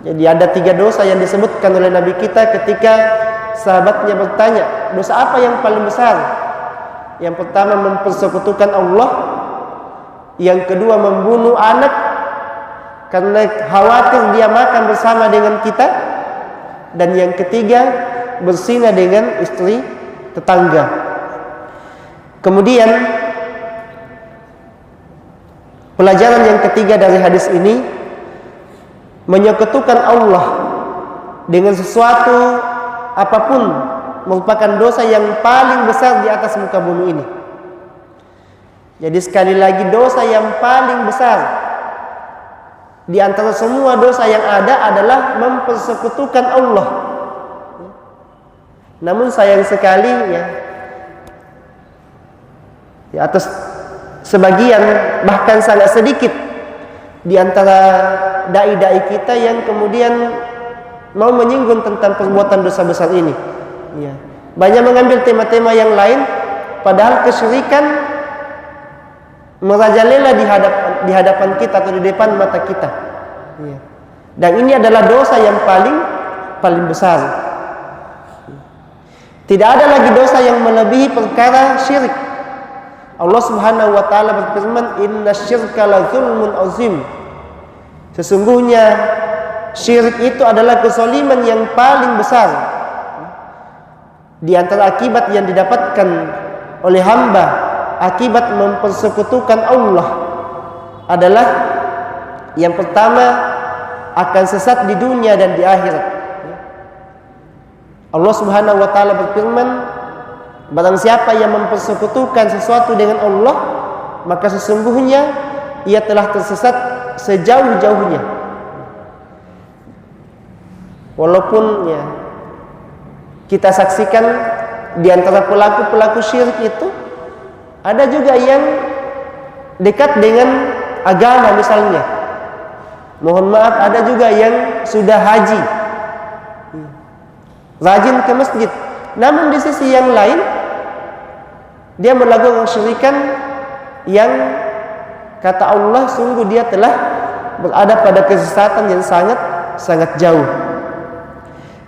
Jadi ada 3 dosa yang disebutkan oleh Nabi kita ketika sahabatnya bertanya, dosa apa yang paling besar? Yang pertama mempersekutukan Allah, yang kedua membunuh anak karena khawatir dia makan bersama dengan kita, dan yang ketiga berzina dengan istri tetangga. Kemudian pelajaran yang ketiga dari hadis ini, menyekutukan Allah dengan sesuatu apapun merupakan dosa yang paling besar di atas muka bumi ini. Jadi sekali lagi, dosa yang paling besar di antara semua dosa yang ada adalah mempersekutukan Allah. Namun sayang sekali di atas sebagian, bahkan sangat sedikit di antara dai-dai kita yang kemudian mau menyinggung tentang perbuatan dosa besar ini. Banyak mengambil tema-tema yang lain, padahal kesyirikan merajalela di hadapan kita atau di depan mata kita. Dan ini adalah dosa yang paling besar. Tidak ada lagi dosa yang melebihi perkara syirik. Allah Subhanahu wa taala berfirman, "Innasyirka la zulmun azim." Sesungguhnya syirik itu adalah kezaliman yang paling besar. Di antara akibat yang didapatkan oleh hamba akibat mempersekutukan Allah adalah yang pertama, akan sesat di dunia dan di akhirat. Allah Subhanahu wa taala berfirman, barang siapa yang mempersekutukan sesuatu dengan Allah, maka sesungguhnya ia telah tersesat sejauh-jauhnya. Walaupun kita saksikan di antara pelaku-pelaku syirik itu ada juga yang dekat dengan agama misalnya. Mohon maaf, ada juga yang sudah haji, rajin ke masjid. Namun di sisi yang lain dia melakukan kesyirikan yang kata Allah sungguh dia telah berada pada kesesatan yang sangat jauh.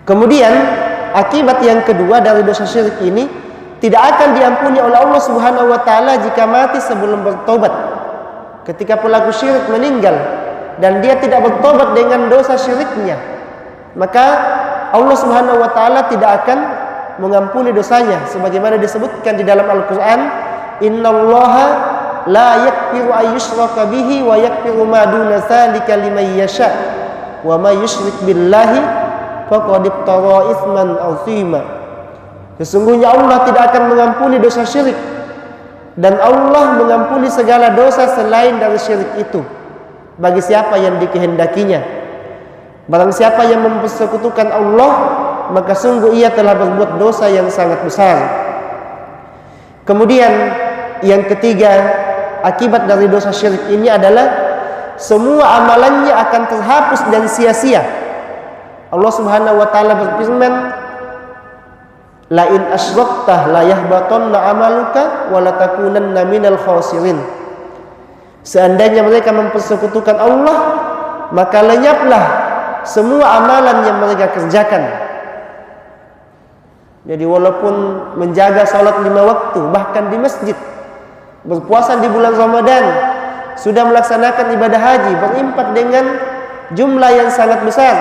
Kemudian akibat yang kedua dari dosa syirik ini, tidak akan diampuni oleh Allah Subhanahu wa taala jika mati sebelum bertobat. Ketika pelaku syirik meninggal dan dia tidak bertobat dengan dosa syiriknya, maka Allah Subhanahu wa taala tidak akan mengampuni dosanya, sebagaimana disebutkan di dalam Al-Qur'an, "Innallaha la yaghfiru ayyushraka bihi wa yaghfiru ma duna dzalika liman yasha wa may yusyrik billahi faqad iftara itsman 'azima." Sesungguhnya Allah tidak akan mengampuni dosa syirik, dan Allah mengampuni segala dosa selain dari syirik itu bagi siapa yang dikehendakinya. Barang siapa yang mempersekutukan Allah, maka sungguh ia telah berbuat dosa yang sangat besar. Kemudian yang ketiga, akibat dari dosa syirik ini adalah semua amalannya akan terhapus dan sia-sia. Allah Subhanahu wa taala berfirman, "La in asyrakta la yahbatanna amaluka wa la takunanna minal khasirin." Seandainya mereka mempersekutukan Allah, maka lenyaplah semua amalan yang mereka kerjakan. Jadi walaupun menjaga salat 5 waktu, bahkan di masjid, berpuasa di bulan Ramadan, sudah melaksanakan ibadah haji, berinfak dengan jumlah yang sangat besar,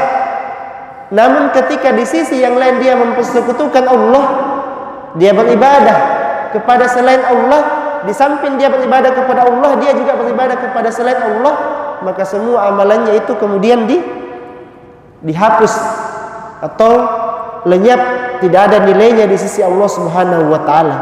namun ketika di sisi yang lain dia mempersekutukan Allah, dia beribadah kepada selain Allah, di samping dia beribadah kepada Allah, dia juga beribadah kepada selain Allah, maka semua amalannya itu kemudian dihapus atau lenyap, tidak ada nilainya di sisi Allah Subhanahu wa taala.